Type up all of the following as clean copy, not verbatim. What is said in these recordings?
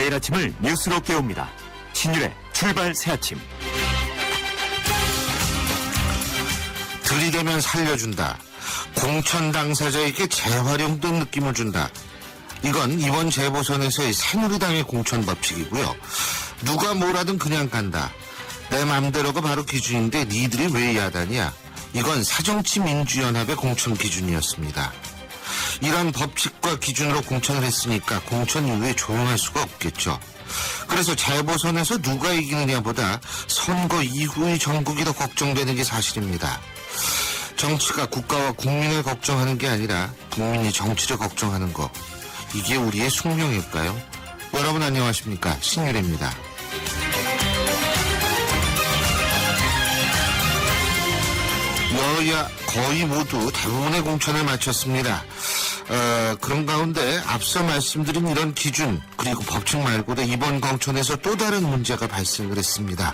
매일 아침을 뉴스로 깨웁니다. 신율의 출발 새아침. 들이대면 살려준다. 공천 당사자에게 재활용된 느낌을 준다. 이건 이번 재보선에서의 새누리당의 공천 법칙이고요. 누가 뭐라든 그냥 간다. 내 맘대로가 바로 기준인데 니들이 왜 야단이야? 이건 새정치민주연합의 공천 기준이었습니다. 이런 법칙과 기준으로 공천을 했으니까 공천 이후에 조용할 수가 없겠죠. 그래서 재보선에서 누가 이기느냐보다 선거 이후의 전국이 더 걱정되는 게 사실입니다. 정치가 국가와 국민을 걱정하는 게 아니라 국민이 정치를 걱정하는 거. 이게 우리의 숙명일까요? 여러분 안녕하십니까? 신율입니다. 여야 거의 모두 대부분의 공천을 마쳤습니다. 그런 가운데 앞서 말씀드린 이런 기준 그리고 법칙 말고도 이번 공천에서 또 다른 문제가 발생을 했습니다.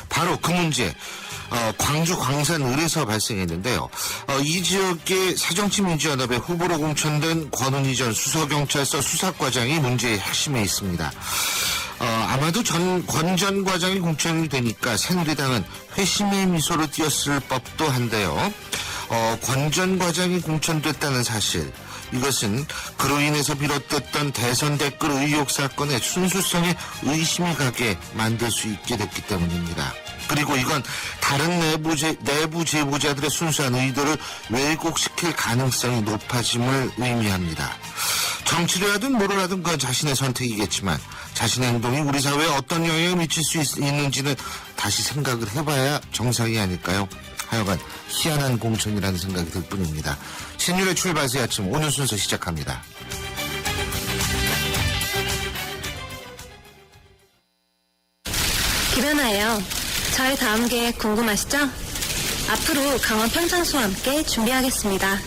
바로 그 문제 광주 광산을에서 발생했는데요. 이 지역의 새정치민주연합의 후보로 공천된 권은희 전 수서경찰서 수사과장이 문제의 핵심에 있습니다. 아마도 권 전 과장이 공천이 되니까 새누리당은 회심의 미소를 띄었을 법도 한데요. 권 전 과장이 공천됐다는 사실, 이것은 그로 인해서 비롯됐던 대선 댓글 의혹 사건의 순수성에 의심이 가게 만들 수 있게 됐기 때문입니다. 그리고 이건 다른 내부 제보자들의 순수한 의도를 왜곡시킬 가능성이 높아짐을 의미합니다. 정치를 하든 뭐를 하든 그건 자신의 선택이겠지만 자신의 행동이 우리 사회에 어떤 영향을 미칠 수 있는지는 다시 생각을 해봐야 정상이 아닐까요? 하여간 희한한 공천이라는 생각이 들 뿐입니다. 신율의 출발새 아침 오늘 순서 시작합니다. 일어나요. 저의 다음 계획 궁금하시죠? 앞으로 강원 평창수와 함께 준비하겠습니다.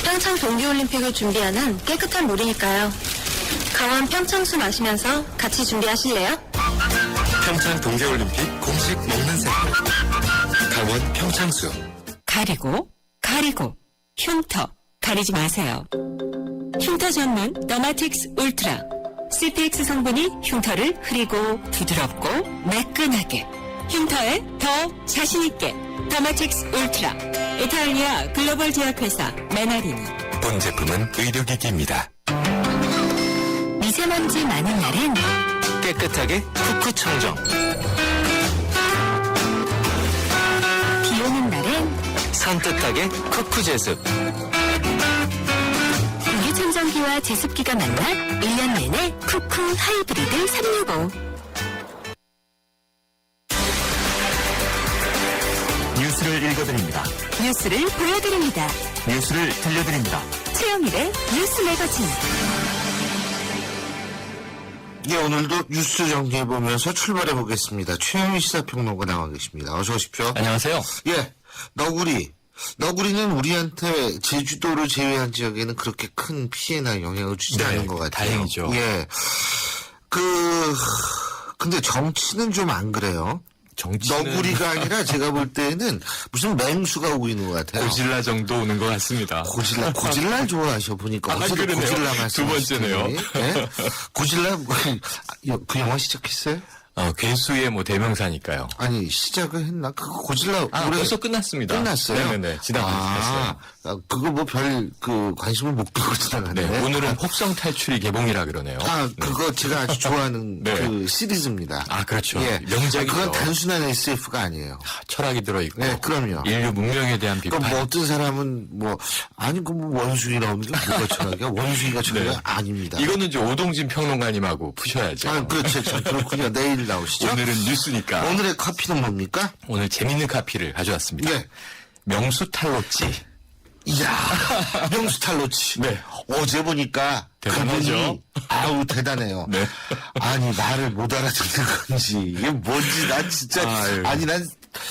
평창 동계올림픽을 준비하는 깨끗한 물이니까요. 강원 평창수 마시면서 같이 준비하실래요? 평창 동계올림픽 공식 먹는 샘플 강원 평창수. 가리고 흉터 가리지 마세요. 흉터 전문 더마틱스 울트라. CPX 성분이 흉터를 흐리고 부드럽고 매끈하게, 흉터에 더 자신있게. 더마틱스 울트라. 이탈리아 글로벌 제약회사 메나리니. 본 제품은 의료기기입니다. 미세먼지 많은 날엔 깨끗하게 쿠쿠 청정. 비 오는 날엔 산뜻하게 쿠쿠 제습. 유리청정기와 제습기가 만나 1년 내내 쿠쿠 하이브리드 365. 뉴스를 읽어드립니다. 뉴스를 보여드립니다. 뉴스를 들려드립니다. 최영일의 뉴스 매거진. 예, 오늘도 뉴스 정리해보면서 출발해보겠습니다. 최영희 시사평론가 나와 계십니다. 어서 오십시오. 안녕하세요. 예, 너구리는 우리한테 제주도를 제외한 지역에는 그렇게 큰 피해나 영향을 주지 않는 것 같아요. 다행이죠. 예. 근데 정치는 좀 안 그래요. 정치는 너구리가 아니라 제가 볼 때는 무슨 맹수가 오고 있는 것 같아요. 고질라 정도 오는 것 같습니다. 고질라 좋아하셔 보니까. 어제도 그러네요. 고질라 말씀. 두 번째네요. 네? 고질라, 그 영화 시작했어요? 괴수의 대명사니까요. 아니, 시작을 했나? 그거 고질라. 벌써 끝났습니다. 끝났어요? 네네네. 지나갔어요. 그거 관심을 못 두고 지나가네. 네, 오늘은 혹성 탈출이 개봉이라 그러네요. 그거 제가 아주 좋아하는 네. 그 시리즈입니다. 그렇죠. 예. 명작이죠. 그건 단순한 SF가 아니에요. 철학이 들어있고. 네, 그럼요. 인류 문명에 대한 비판. 그럼 어떤 사람은 원숭이 나오는 게 뭐가 철학이야? 원숭이가 철학이 네. 아닙니다. 이거는 이제 오동진 평론가님하고 푸셔야죠. 그렇죠. 그렇군요. 내일 나오시죠. 오늘은 뉴스니까. 오늘의 커피는 뭡니까? 오늘 재밌는 카피를 가져왔습니다. 네. 명수탈로치. 이야, 명수탈로치. 네. 어제 보니까 대단하죠? 그분이 대단해요. 네. 아니, 말을 못 알아듣는 건지, 이게 뭔지, 난 진짜, 난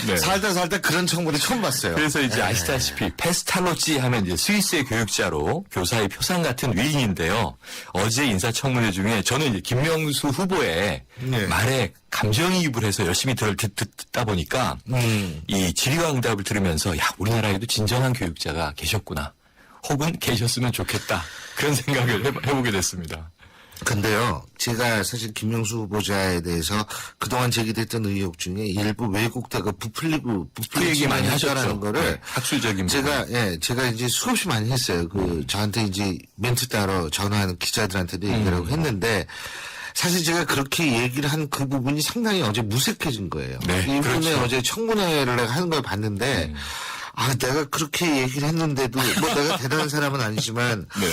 네. 살다 그런 청문회 처음 봤어요. 그래서 이제 아시다시피 페스탈로치 하면 이제 스위스의 교육자로 교사의 표상 같은 위인인데요. 어제 인사청문회 중에 저는 이제 김명수 후보의 네. 말에 감정이입을 해서 열심히 듣다 보니까 이 질의와 응답을 들으면서 우리나라에도 진정한 교육자가 계셨구나. 혹은 계셨으면 좋겠다. 그런 생각을 해보게 됐습니다. 근데요, 제가 사실 김명수 후보자에 대해서 그동안 제기됐던 의혹 중에 일부 왜곡되고 그 얘기 많이 하셨죠. 라는 거를 네, 학술적인 제가 이제 수없이 많이 했어요. 저한테 이제 멘트 따러 전화하는 기자들한테도 얘기라고 했는데 사실 제가 그렇게 얘기를 한 그 부분이 상당히 어제 무색해진 거예요. 네, 이분의 그렇죠. 어제 청문회를 내가 하는 걸 봤는데 내가 그렇게 얘기를 했는데도 뭐 내가 대단한 사람은 아니지만 네.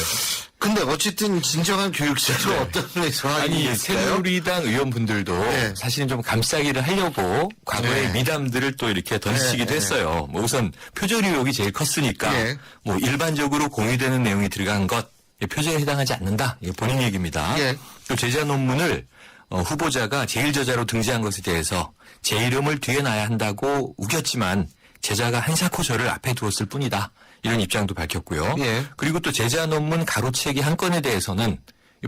근데 어쨌든 진정한 교육자로 어떤 면에서 아니 있을까요? 새누리당 의원분들도 네. 사실은 좀 감싸기를 하려고 과거의 네. 미담들을 또 이렇게 던지기도 네. 했어요. 뭐 우선 표절 의혹이 제일 컸으니까 네. 뭐 일반적으로 공유되는 내용이 들어간 것 표절에 해당하지 않는다. 이게 본인 얘기입니다. 네. 또 제자 논문을 후보자가 제1저자로 등재한 것에 대해서 제 이름을 뒤에 놔야 한다고 우겼지만 제자가 한사코 저를 앞에 두었을 뿐이다. 이런 입장도 밝혔고요. 예. 그리고 또 제자 논문 가로채기 한 건에 대해서는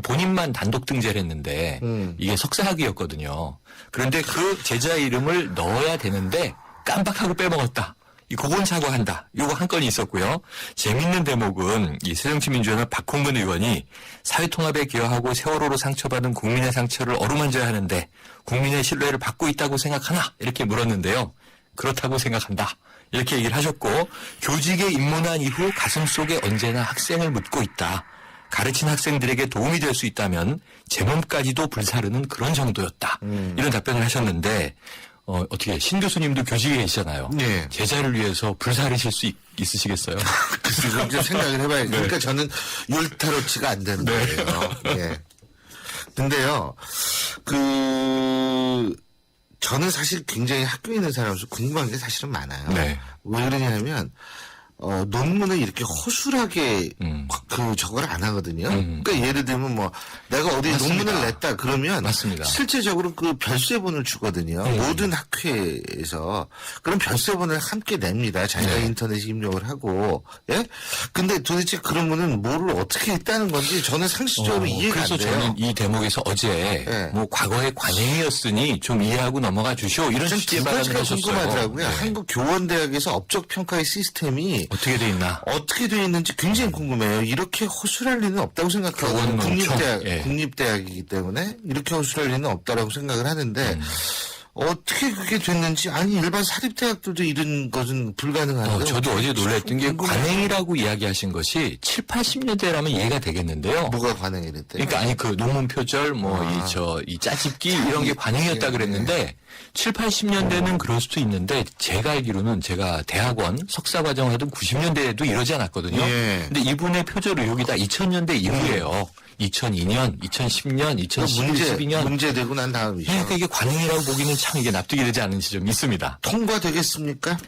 본인만 단독 등재를 했는데 이게 석사학위였거든요. 그런데 그 제자 이름을 넣어야 되는데 깜빡하고 빼먹었다. 그건 사과한다. 요거 한 건이 있었고요. 재밌는 대목은 이 새정치민주연합 박홍근 의원이 사회통합에 기여하고 세월호로 상처받은 국민의 상처를 어루만져야 하는데 국민의 신뢰를 받고 있다고 생각하나? 이렇게 물었는데요. 그렇다고 생각한다. 이렇게 얘기를 하셨고 교직에 입문한 이후 가슴속에 언제나 학생을 묻고 있다. 가르친 학생들에게 도움이 될 수 있다면 제 몸까지도 불사르는 그런 정도였다. 이런 답변을 하셨는데 어떻게 신 교수님도 교직에 계시잖아요. 네. 제자를 위해서 불사르실 수 있으시겠어요? 그래서 좀 생각을 해봐야죠. 그러니까 저는 율타로치가 안 되는 거예요. 예. 근데요, 저는 사실 굉장히 학교에 있는 사람으로서 궁금한 게 사실은 많아요. 네. 왜 그러냐면, 논문을 이렇게 허술하게 저걸 안 하거든요. 그러니까 예를 들면 뭐 내가 어디 맞습니다. 논문을 냈다 그러면 맞습니다. 실제적으로 그 별세본을 주거든요. 모든 학회에서 그럼 별세본을 함께 냅니다. 자기가 네. 인터넷에 입력을 하고 예. 근데 도대체 그러면은 뭐를 어떻게 했다는 건지 저는 상식적으로 이해가 안 그래서 돼요. 저는 이 대목에서 어제 네. 뭐 과거의 관행이었으니 좀 이해하고 넘어가 주시오 이런 전 취지의 두 발언을 가지가 하셨어요. 궁금하더라고요. 네. 한국 교원대학에서 업적 평가의 시스템이 어떻게 돼 있나? 어떻게 되어 있는지 굉장히 궁금해요. 이렇게 허술할 리는 없다고 생각하거든요. 교원농청, 예. 국립대학이기 때문에 이렇게 허술할 리는 없다라고 생각을 하는데 어떻게 그게 됐는지 아니 일반 사립대학들도 이런 것은 불가능한데 저도 어제 놀랬던 게 궁금해요. 관행이라고 이야기하신 것이 7, 80년대라면 이해가 되겠는데요. 뭐가 관행이 됐대? 그러니까 아니 그 논문 표절 이 짜집기 이런 게 관행이었다 그랬는데 7, 80년대는 그럴 수도 있는데 제가 알기로는 제가 대학원 석사 과정을 하던 90년대에도 이러지 않았거든요. 예. 근데 이분의 표절 의혹이 다 2000년대 이후예요. 2002년, 2010년, 2011, 12년. 문제되고 난 다음이죠. 그러니까 이게 관행이라고 보기는 참 이게 납득이 되지 않는 지점이 있습니다. 통과되겠습니까?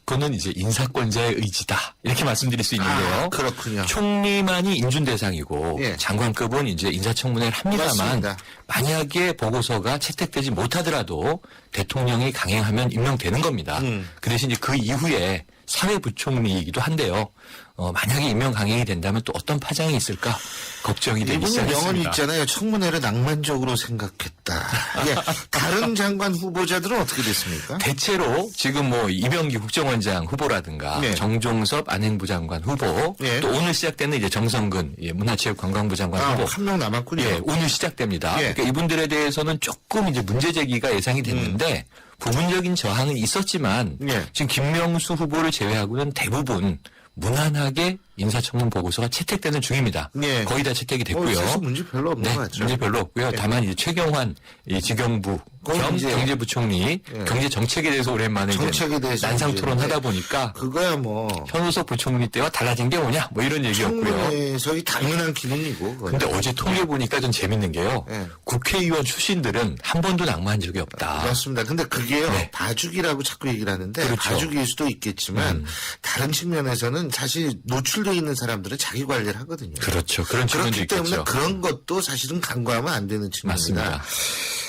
그거는 이제 인사권자의 의지다. 이렇게 말씀드릴 수 있는데요. 그렇군요. 총리만이 인준 대상이고 예. 장관급은 이제 인사청문회를 합니다만 맞습니다. 만약에 보고서가 채택되지 못하더라도 대통령이 강행하면 임명되는 겁니다. 그 대신 이제 그 이후에 사회부총리이기도 한데요. 만약에 임명 강행이 된다면 또 어떤 파장이 있을까 걱정이 되기 이분은 명언이 시작했습니다. 있잖아요. 청문회를 낭만적으로 생각했다. 예. 다른 장관 후보자들은 어떻게 됐습니까? 대체로 지금 뭐 이병기 국정원장 후보라든가 네. 정종섭 안행부 장관 후보 네. 또 오늘 시작되는 이제 정성근 문화체육관광부 장관 후보 한 명 남았군요. 예, 오늘 시작됩니다. 예. 그러니까 이분들에 대해서는 조금 이제 문제 제기가 예상이 됐는데 부분적인 저항은 있었지만 예. 지금 김명수 후보를 제외하고는 대부분 무난하게 인사청문 보고서가 채택되는 중입니다. 예. 거의 다 채택이 됐고요. 사실 문제 별로 없는 네, 것 같죠. 문제 별로 없고요. 다만 이제 최경환 이 지경부 겸 이제 경제부총리 경제 정책에 대해서 오랜만에 이제 정책에 대해서 난상 이제 토론하다 보니까 그거야 뭐 현우석 부총리 때와 달라진 게 뭐냐 뭐 이런 얘기였고요. 청문회에서 당연한 기능이고. 그건. 근데 어제 통계 보니까 좀 재밌는 게요. 예. 국회의원 출신들은 한 번도 낙마한 적이 없다. 맞습니다. 근데 그게요. 네. 봐주기라고 자꾸 얘기를 하는데 그렇죠. 봐주기일 수도 있겠지만 다른 측면에서는 사실 노출되어 있는 사람들은 자기 관리를 하거든요. 그렇죠. 그런 측면도 그렇기 때문에 있겠죠. 그런 것도 사실은 간과하면 안 되는 측면입니다. 맞습니다.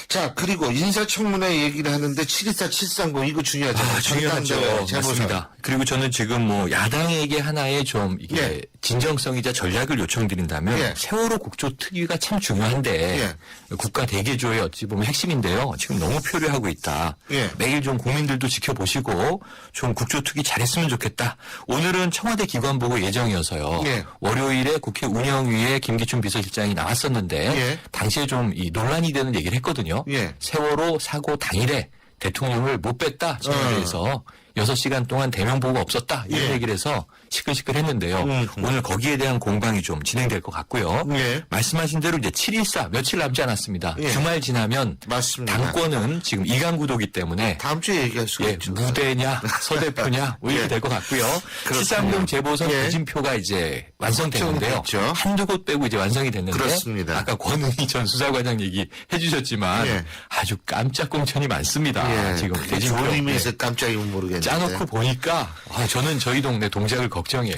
자, 그리고 인사청문회 얘기를 하는데 724, 730 이거 중요하잖아요. 중요하죠. 재보선. 맞습니다. 그리고 저는 지금 뭐 야당에게 하나의 좀 이게 예. 진정성이자 전략을 요청드린다면 예. 세월호 국조특위가 참 중요한데 국가 대개조의 어찌 보면 핵심인데요. 지금 너무 표류하고 있다. 예. 매일 좀 국민들도 지켜보시고 좀 국조특위 잘했으면 좋겠다. 오늘은 청와대 기관 보고 예정이어서요. 예. 월요일에 국회 운영위에 김기춘 비서실장이 나왔었는데 예. 당시에 좀 이 논란이 되는 얘기를 했거든요. 예. 세월호 사고 당일에 대통령을 못 뺐다. 청와대에서 6시간 동안 대면 보고가 없었다. 이런 예. 얘기를 해서 시끌시끌했는데요. 오늘 거기에 대한 공방이 좀 진행될 것 같고요. 예. 말씀하신 대로 이제 7.14 며칠 남지 않았습니다. 예. 주말 지나면 맞습니다. 당권은 지금 이강구도기 때문에 다음 주에 얘기할 수가 예, 있죠. 무대냐 서대표냐 뭐 이렇게 예. 될 것 같고요. 그렇습니다. 730 재보선 예. 부진표가 이제 완성됐는데요. 됐죠. 한두 곳 빼고 이제 완성이 됐는데 그렇습니다. 아까 권은희 전 수사과장 얘기해 주셨지만 예. 아주 깜짝 공천이 많습니다. 예. 지금 그게 대진표 좋은 의미에서 예. 깜짝이면 모르겠는데. 짜놓고 보니까 저는 저희 동네 동작을 걱정해요.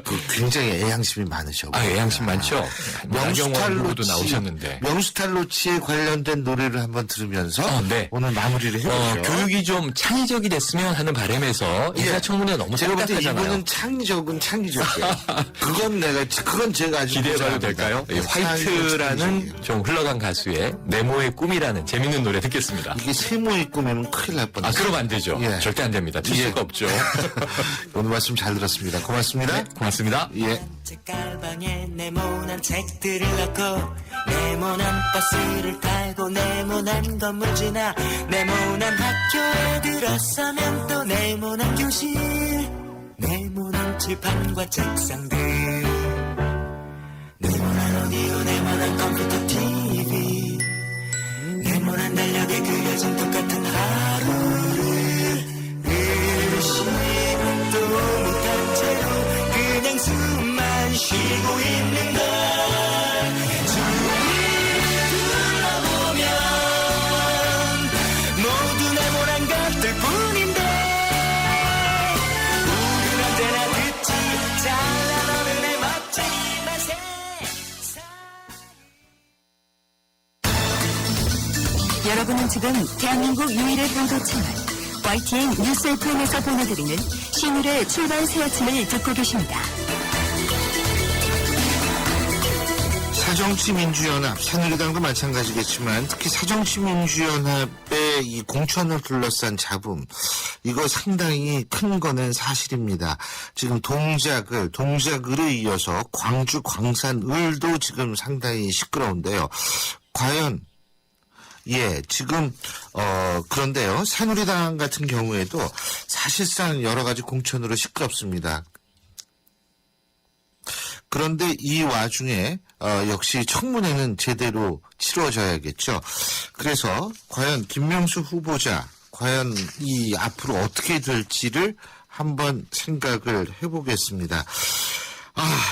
그 굉장히 애양심이 많으셔. 애양심 많죠. 나경원 후보도 명수탈로치, 나오셨는데. 명수탈로치에 관련된 노래를 한번 들으면서 네. 오늘 마무리를 해보죠. 교육이 좀 창의적이 됐으면 하는 바람에서 인사청문회 너무 제가 볼 때 딱딱하잖아요. 이분은 창의적이에요. 그건 제가 아주 기대해봐도 보장합니다. 될까요? 예, 네, 화이트라는 창의적이에요. 좀 흘러간 가수의 네모의 꿈이라는 재밌는 노래 듣겠습니다. 이게 세모의 꿈이면 큰일 날 뻔했어요. 그럼 안 되죠. 예. 절대 안 됩니다. 틀 예. 수가 없죠. 오늘 말씀 잘 들었습니다. 고맙습니다. 네, 고맙습니다. 예. 책가방에 네모난 책들을 넣고 네모난 버스를 타고 네모난 건물 지나 네모난 학교에 들어서면 또 네모난 교실 네모난 칠판과 책상들 네모난 오디오 네모난 컴퓨터 TV 네모난 달력에 그려진 똑같은 하루를 의식도 못한 채로 그냥 숨만 쉬고 있는 걸 주위를 둘러보면 모두 네모난 것들 뿐인데 우린 언제나 듣지 잘난 어른의 멋쟁이 맛에 여러분은 지금 대한민국 유일의 보도 채널 YTN 뉴스 FM에서 보내드리는 신일의 출발 새 아침을 듣고 계십니다. 사정치민주연합, 새누리당도 마찬가지겠지만 특히 사정치민주연합의 이 공천을 둘러싼 잡음 이거 상당히 큰 거는 사실입니다. 지금 동작을에 이어서 광주 광산을도 지금 상당히 시끄러운데요. 과연 지금 그런데요. 새누리당 같은 경우에도 사실상 여러 가지 공천으로 시끄럽습니다. 그런데 이 와중에 역시 청문회는 제대로 치러져야겠죠. 그래서 과연 김명수 후보자 과연 이 앞으로 어떻게 될지를 한번 생각을 해보겠습니다.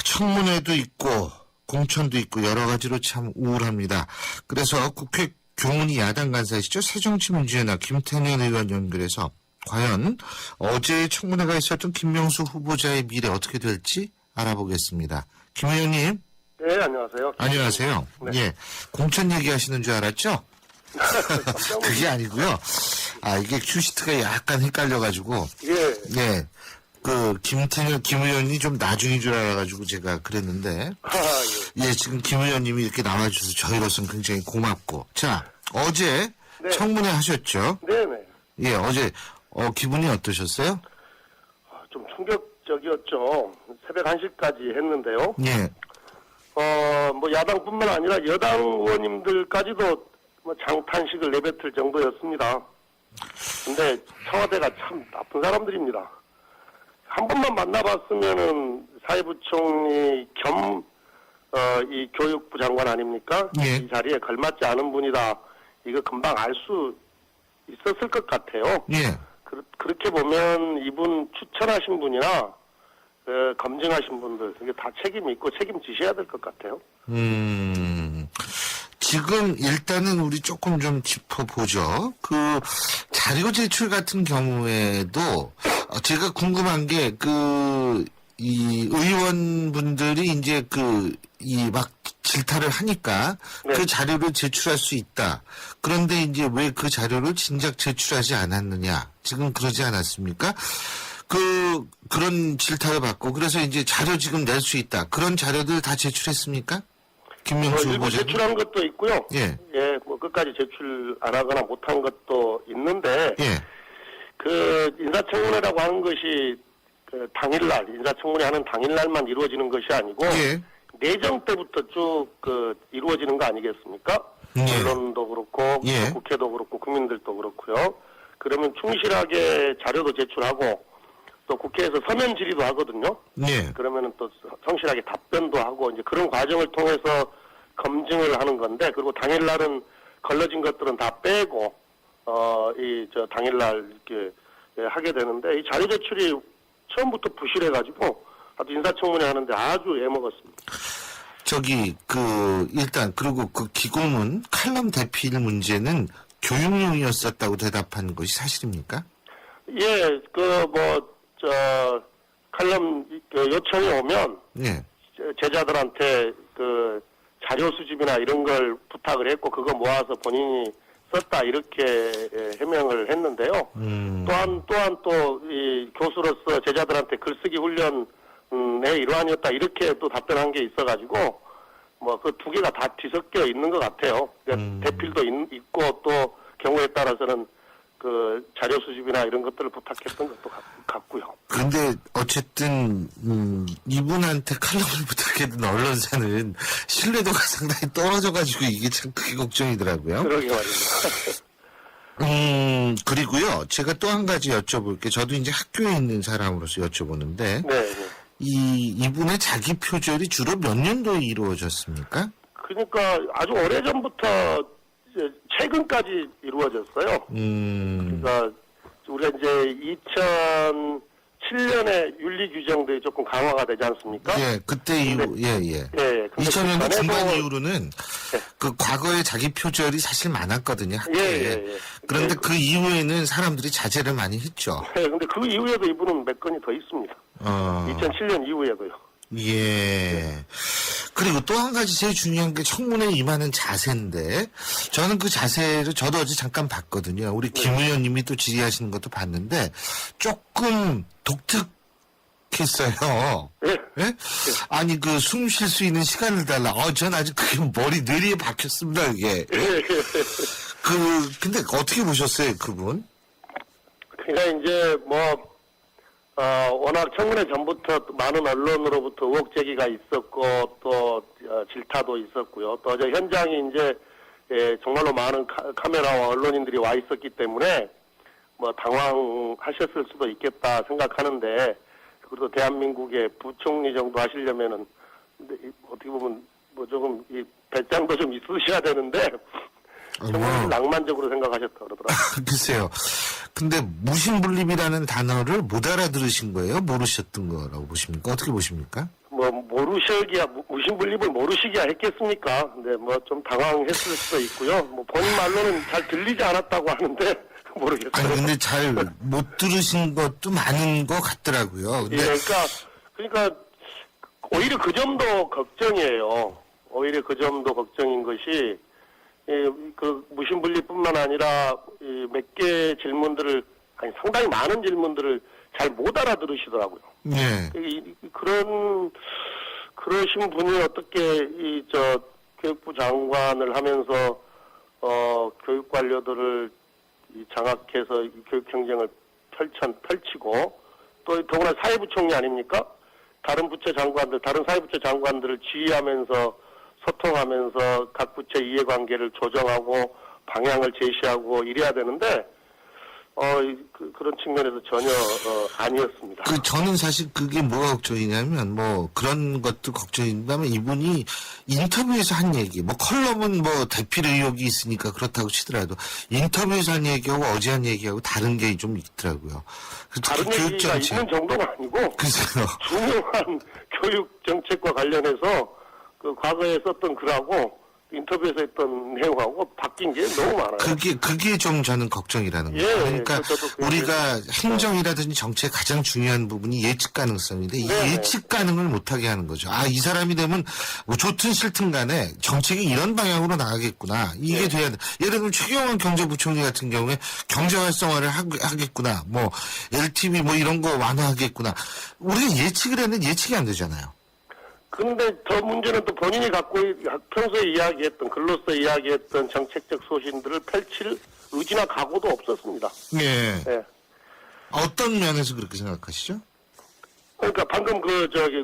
청문회도 있고 공천도 있고 여러 가지로 참 우울합니다. 그래서 국회 교문위 야당 간사이시죠. 새정치민주연합 김태년 의원 연결해서 과연 어제 청문회가 있었던 김명수 후보자의 미래 어떻게 될지 알아보겠습니다. 김 의원님. 네, 안녕하세요. 안녕하세요. 네. 예, 공천 얘기하시는 줄 알았죠? 그게 아니고요. 이게 큐시트가 약간 헷갈려가지고. 예. 김 의원이 좀 나중인 줄 알아가지고 제가 그랬는데. 예. 지금 김 의원님이 이렇게 나와주셔서 저희로서는 굉장히 고맙고. 자, 어제 네. 청문회 하셨죠? 네네. 예, 어제, 기분이 어떠셨어요? 좀 충격적이었죠. 새벽 1시까지 했는데요. 예, 뭐 야당뿐만 아니라 여당 의원님들까지도 뭐 장탄식을 내뱉을 정도였습니다. 근데 청와대가 참 나쁜 사람들입니다. 한 번만 만나봤으면은 사회부총리 겸 이 교육부 장관 아닙니까? 예. 이 자리에 걸맞지 않은 분이다. 이거 금방 알 수 있었을 것 같아요. 예. 그렇게 보면 이분 추천하신 분이나 검증하신 분들 이게 다 책임이 있고 책임지셔야 될 것 같아요. 지금 일단은 우리 조금 좀 짚어보죠. 그 자료 제출 같은 경우에도 제가 궁금한 게 이 의원분들이 이제 이 막 질타를 하니까 네. 그 자료를 제출할 수 있다. 그런데 이제 왜 그 자료를 진작 제출하지 않았느냐. 지금 그러지 않았습니까? 그런 질타를 받고 그래서 이제 자료 지금 낼 수 있다. 그런 자료들 다 제출했습니까? 김명수 일부 후보자. 제출한 것도 있고요. 예. 예, 뭐 끝까지 제출 안 하거나 못한 것도 있는데 예. 그 인사청문회라고 하는 것이 그 당일날 인사청문회 하는 당일날만 이루어지는 것이 아니고 예. 내정 때부터 쭉 이루어지는 거 아니겠습니까? 예. 언론도 그렇고 예. 국회도 그렇고 국민들도 그렇고요. 그러면 충실하게 자료도 제출하고 또 국회에서 서면 질의도 하거든요. 예. 그러면은 또 성실하게 답변도 하고 이제 그런 과정을 통해서 검증을 하는 건데 그리고 당일날은 걸러진 것들은 다 빼고 당일날 이렇게 하게 되는데 이 자료 제출이 처음부터 부실해가지고 아주 인사청문회 하는데 아주 애먹었습니다. 일단 그리고 그 기고문 칼럼 대필 문제는 교육용이었었다고 대답한 것이 사실입니까? 예, 칼럼 요청이 오면 예. 제자들한테 자료 수집이나 이런 걸 부탁을 했고 그거 모아서 본인이 썼다 이렇게 해명을 했는데요. 또한 또 이 교수로서 제자들한테 글쓰기 훈련의 일환이었다 이렇게 또 답변한 게 있어가지고 뭐 그 두 개가 다 뒤섞여 있는 것 같아요. 그러니까 대필도 있고 또 경우에 따라서는 그 자료 수집이나 이런 것들을 부탁했던 것도 같고요. 근데 어쨌든 이분한테 칼럼을 부탁했던 언론사는 신뢰도가 상당히 떨어져가지고 이게 참 크게 걱정이더라고요. 그러게 말입니다. 그리고요, 제가 또 한 가지 여쭤볼게. 저도 이제 학교에 있는 사람으로서 여쭤보는데, 네. 이분의 자기 표절이 주로 몇 년도에 이루어졌습니까? 그러니까 아주 오래전부터 최근까지 이루어졌어요. 그러니까 우리가 이제 2007년에 윤리 규정들이 조금 강화가 되지 않습니까? 예, 그때 이후, 예. 예. 근데 2000년도 그 중반 전에도- 이후로는 그 과거에 자기 표절이 사실 많았거든요, 학교에. 예. 그런데 예. 그 이후에는 사람들이 자제를 많이 했죠. 네, 근데 그 이후에도 이분은 몇 건이 더 있습니다. 2007년 이후에도요. 예. 그리고 또 한 가지 제일 중요한 게 청문회에 임하는 자세인데, 저는 그 자세를 저도 어제 잠깐 봤거든요. 우리 김 의원님이 또 질의하시는 것도 봤는데, 조금 독특했어요. 예. 예? 아니, 숨 쉴 수 있는 시간을 달라. 전 아직 그게 머리 뇌리에 박혔습니다, 이게. 근데 어떻게 보셨어요, 그분? 그러니까 이제 워낙 청문회 전부터 많은 언론으로부터 의혹 제기가 있었고 또 질타도 있었고요. 또 어제 현장에 이제 정말로 많은 카메라와 언론인들이 와 있었기 때문에 당황하셨을 수도 있겠다 생각하는데 그래도 대한민국의 부총리 정도 하시려면은 근데 어떻게 보면 조금 이 배짱도 좀 있으셔야 되는데 정말 낭만적으로 생각하셨다 그러더라고요. 글쎄요. 근데 무신분립이라는 단어를 못 알아들으신 거예요? 모르셨던 거라고 보십니까? 어떻게 보십니까? 무신분립을 모르시기야 했겠습니까? 근데 좀 당황했을 수도 있고요. 본인 말로는 잘 들리지 않았다고 하는데 모르겠어요. 아니, 근데 잘 못 들으신 것도 많은 것 같더라고요. 근데 예, 그러니까 오히려 그 점도 걱정이에요. 오히려 그 점도 걱정인 것이 그 무신분립뿐만 아니라 몇 개 질문들을 상당히 많은 질문들을 잘 못 알아들으시더라고요. 예. 그러신 분이 어떻게 교육부 장관을 하면서 교육 관료들을 장악해서 교육 경쟁을 펼치고 또 더구나 사회부총리 아닙니까? 다른 부처 장관들, 다른 사회부처 장관들을 지휘하면서 소통하면서 각 부처 이해관계를 조정하고 방향을 제시하고 이래야 되는데 그런 측면에서 전혀 아니었습니다. 저는 사실 그게 뭐가 걱정이냐면 그런 것도 걱정인다면 이분이 인터뷰에서 한 얘기 컬럼은 대필 의혹이 있으니까 그렇다고 치더라도 인터뷰에서 한 얘기하고 어제 한 얘기하고 다른 게 좀 있더라고요. 다른 얘기가 있는 정도가 아니고 글쎄요. 중요한 교육 정책과 관련해서 그 과거에 썼던 글하고 인터뷰에서 했던 내용하고 바뀐 게 너무 많아요. 그게 좀 저는 걱정이라는 예, 거예요. 그러니까 저도 그게 우리가 행정이라든지 정치의 가장 중요한 부분이 예측 가능성인데 이 네. 예측 가능을 못하게 하는 거죠. 아, 이 사람이 되면 뭐 좋든 싫든 간에 정책이 이런 방향으로 나가겠구나. 이게 돼야 돼. 예를 들면 최경환 경제부총리 같은 경우에 경제 활성화를 하겠구나. 뭐 LTV 뭐 이런 거 완화하겠구나. 우리가 예측을 했는데 예측이 안 되잖아요. 근데 더 문제는 또 본인이 평소에 이야기했던, 글로써 이야기했던 정책적 소신들을 펼칠 의지나 각오도 없었습니다. 예. 예. 어떤 면에서 그렇게 생각하시죠? 그러니까 방금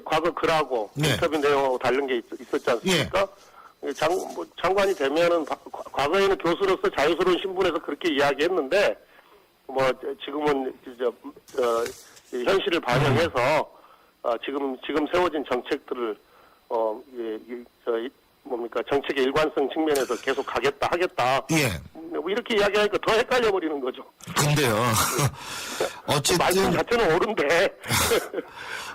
과거 글하고 네. 인터뷰 내용하고 다른 게 있었지 않습니까? 장관이 되면은 과거에는 교수로서 자유스러운 신분에서 그렇게 이야기했는데, 뭐, 지금은, 현실을 반영해서, 지금 세워진 정책들을, 정책의 일관성 측면에서 계속 하겠다. 예. 뭐 이렇게 이야기하니까 더 헷갈려 버리는 거죠. 근데요. 말씀 어쨌든 자체는 옳은데.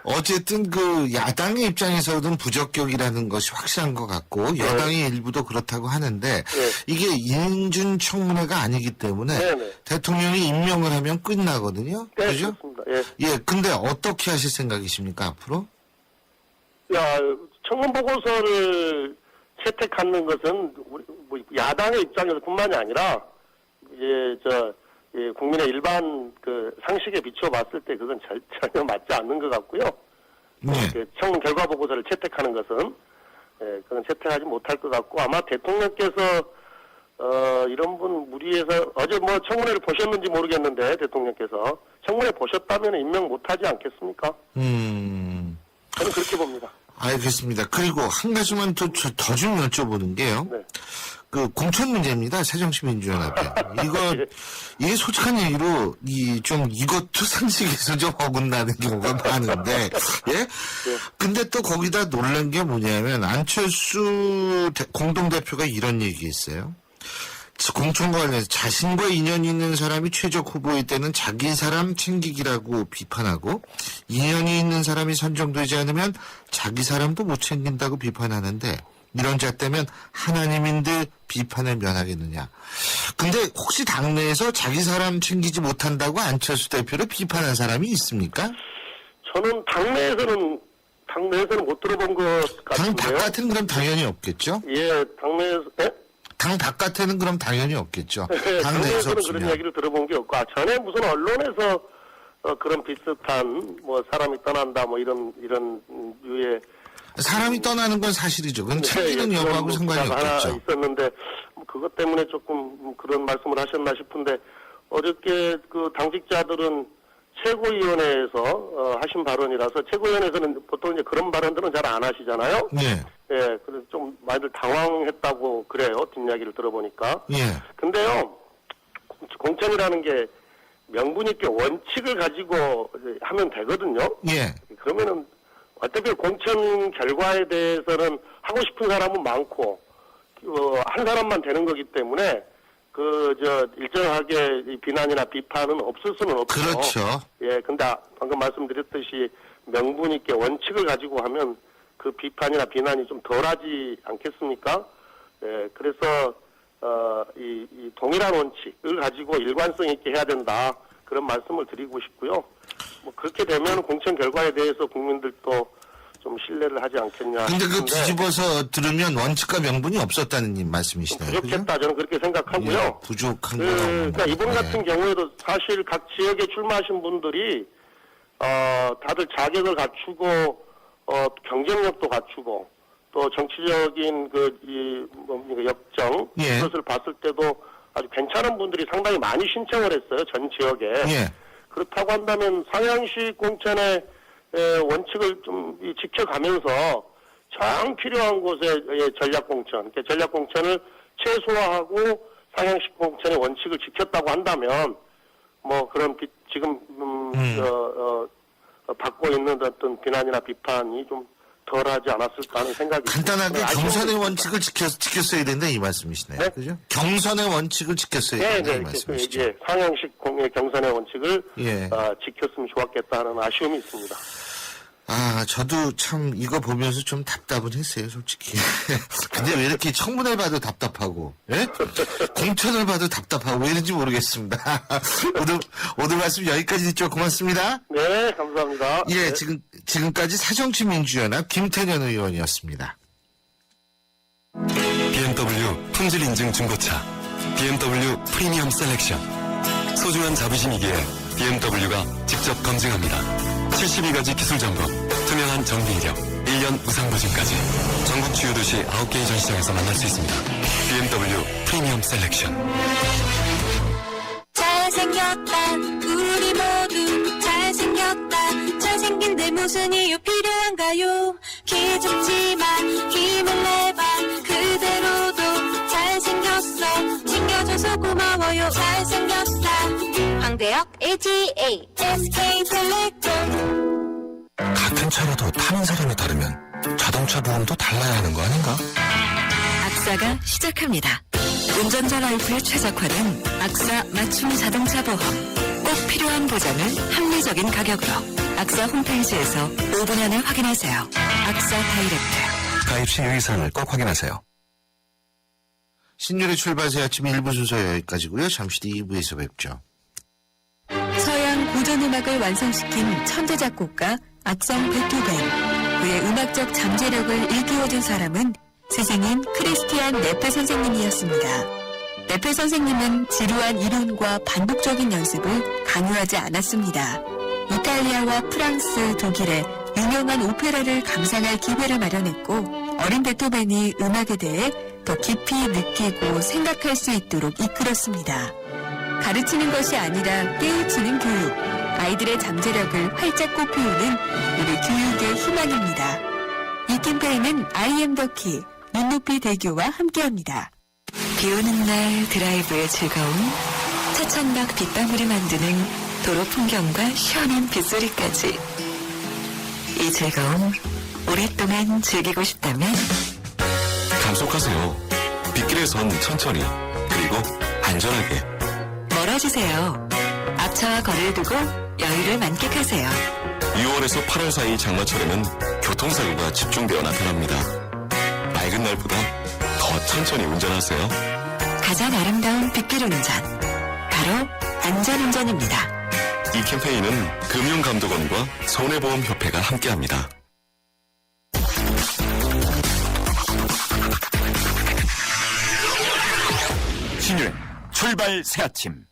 어쨌든 그 야당의 입장에서는 부적격이라는 것이 확실한 것 같고 여당의 일부도 그렇다고 하는데 이게 인준청문회가 아니기 때문에 네네. 대통령이 임명을 하면 끝나거든요. 네, 그죠? 그렇습니다. 예. 예. 근데 어떻게 하실 생각이십니까 앞으로? 청문 보고서를 채택하는 것은 뭐 야당의 입장에서뿐만이 아니라 국민의 일반 그 상식에 비춰봤을 때 그건 전혀 맞지 않는 것 같고요. 네. 청문 결과 보고서를 채택하는 것은 그건 채택하지 못할 것 같고 아마 대통령께서 이런 분 무리해서 어제 뭐 청문회를 보셨는지 모르겠는데 대통령께서 청문회 보셨다면 임명 못하지 않겠습니까? 저는 그렇게 봅니다. 알겠습니다. 그리고 한 가지만 더 좀 여쭤보는 게요. 네. 그 공천 문제입니다. 새정치민주연합회. 이게 솔직한 얘기로 이것도 상식에서 좀 어긋나는 경우가 많은데, 예? 근데 또 거기다 놀란 게 뭐냐면 안철수 공동대표가 이런 얘기했어요. 공천과 관련해서 자신과 인연이 있는 사람이 최적 후보일 때는 자기 사람 챙기기라고 비판하고 인연이 있는 사람이 선정되지 않으면 자기 사람도 못 챙긴다고 비판하는데 이런 자 때면 하나님인들 비판을 면하겠느냐. 근데 혹시 당내에서 자기 사람 챙기지 못한다고 안철수 대표를 비판한 사람이 있습니까? 저는 당내에서는 못 들어본 것 당 같은데요. 바깥은 그럼 당연히 없겠죠? 예, 당내에서 당 바깥에는 그럼 당연히 없겠죠. 당내에서 당내에서는 그런 없으면. 얘기를 들어본 게 없고 전에 무슨 언론에서 그런 비슷한 뭐 사람이 떠난다 뭐 이런 유의 사람이 떠나는 건 사실이죠. 그건 챙기는 여부하고 상관이 하나 없겠죠. 있었는데 그것 때문에 조금 그런 말씀을 하셨나 싶은데 어저께 그 당직자들은 최고위원회에서 하신 발언이라서 최고위원회에서는 보통 이제 그런 발언들은 잘 안 하시잖아요. 예. 예, 그래서 좀 많이들 당황했다고 그래요. 뒷이야기를 들어보니까. 예. 근데요, 공천이라는 게 명분 있게 원칙을 가지고 하면 되거든요. 예. 그러면은 어차피 공천 결과에 대해서는 하고 싶은 사람은 많고 한 사람만 되는 거기 때문에 일정하게 이 비난이나 비판은 없을 수는 없죠. 그렇죠. 예, 근데 방금 말씀드렸듯이 명분 있게 원칙을 가지고 하면 그 비판이나 비난이 좀 덜하지 않겠습니까? 예, 그래서 이 동일한 원칙을 가지고 일관성 있게 해야 된다 그런 말씀을 드리고 싶고요. 뭐 그렇게 되면 공천 결과에 대해서 국민들도 좀 신뢰를 하지 않겠냐. 근데 그 싶은데 뒤집어서 들으면 원칙과 명분이 없었다는 말씀이시네요. 부족했다 저는 그렇게 생각하고요. 예, 부족한 건 그러니까 이번 예. 같은 경우에도 사실 각 지역에 출마하신 분들이 다들 자격을 갖추고 경쟁력도 갖추고 또 정치적인 역정 예. 그것을 봤을 때도 아주 괜찮은 분들이 상당히 많이 신청을 했어요. 전 지역에. 예. 그렇다고 한다면 상향식 공천의 원칙을 좀 지켜가면서 정 필요한 곳에 전략공천, 그러니까 전략공천을 최소화하고 상향식 공천의 원칙을 지켰다고 한다면 뭐 그런 지금 받고 있는 어떤 비난이나 비판이 좀 덜하지 않았을까 하는 생각이 간단하게 있습니다. 경선의 원칙을 지켰어야 된다 이 말씀이시네요. 네? 그죠? 경선의 원칙을 지켰어야 된다 이 말씀이시죠. 예, 상향식 경선의 원칙을 예. 지켰으면 좋았겠다 하는 아쉬움이 있습니다. 저도 참 이거 보면서 좀 답답은 했어요, 솔직히. 근데 왜 이렇게 청문회 봐도 답답하고, 예? 공천을 봐도 답답하고, 왜 이런지 모르겠습니다. 오늘 말씀 여기까지 듣죠. 고맙습니다. 네, 감사합니다. 예, 네. 지금까지 사정치민주연합 김태년 의원이었습니다. BMW 품질 인증 중고차 BMW 프리미엄 셀렉션 소중한 자부심이기에 BMW가 직접 검증합니다. 72가지 기술 점검, 투명한 정비 이력, 1년 무상 보증까지 전국 주요 도시 9개의 전시장에서 만날 수 있습니다. BMW 프리미엄 셀렉션. 잘생겼다 우리 모두 잘생겼다 잘생긴 내 무슨 이유 필요한가요 기죽지만 힘을 내봐 그대로도 잘생겼어 챙겨줘서 고마워요 잘생겼다 황대역 LGA SK텔레콤 같은 차라도 타는 사람이 다르면 자동차 보험도 달라야 하는 거 아닌가? 악사가 시작합니다. 운전자 라이프에 최적화된 악사 맞춤 자동차 보험. 꼭 필요한 보장을 합리적인 가격으로. 악사 홈페이지에서 5분 안에 확인하세요. 악사 다이렉트. 가입 시 유의사항을 꼭 확인하세요. 신율의 출발새 아침 1부 순서 여기까지고요. 잠시 뒤 2부에서 뵙죠. 서양 고전음악을 완성시킨 천재 작곡가 악성 베토벤. 그의 음악적 잠재력을 일깨워준 사람은 스승인 크리스티안 네페 선생님이었습니다. 네페 선생님은 지루한 이론과 반복적인 연습을 강요하지 않았습니다. 이탈리아와 프랑스, 독일의 유명한 오페라를 감상할 기회를 마련했고 어린 베토벤이 음악에 대해 더 깊이 느끼고 생각할 수 있도록 이끌었습니다. 가르치는 것이 아니라 깨우치는 교육, 아이들의 잠재력을 활짝 꽃피우는 우리 교육의 희망입니다. 이 캠페인은 I am the key, 눈높이 대교와 함께합니다. 비오는 날 드라이브의 즐거움, 차천막 빗방울이 만드는 도로 풍경과 시원한 빗소리까지. 이 즐거움 오랫동안 즐기고 싶다면 감속하세요. 빗길에선 천천히 그리고 안전하게. 멀어지세요. 앞차와 거리를 두고 여유를 만끽하세요. 6월에서 8월 사이 장마철에는 교통사고가 집중되어 나타납니다. 맑은 날보다 더 천천히 운전하세요. 가장 아름다운 빗길 운전, 바로 안전운전입니다. 이 캠페인은 금융감독원과 손해보험협회가 함께합니다. 신율의 출발 새 아침.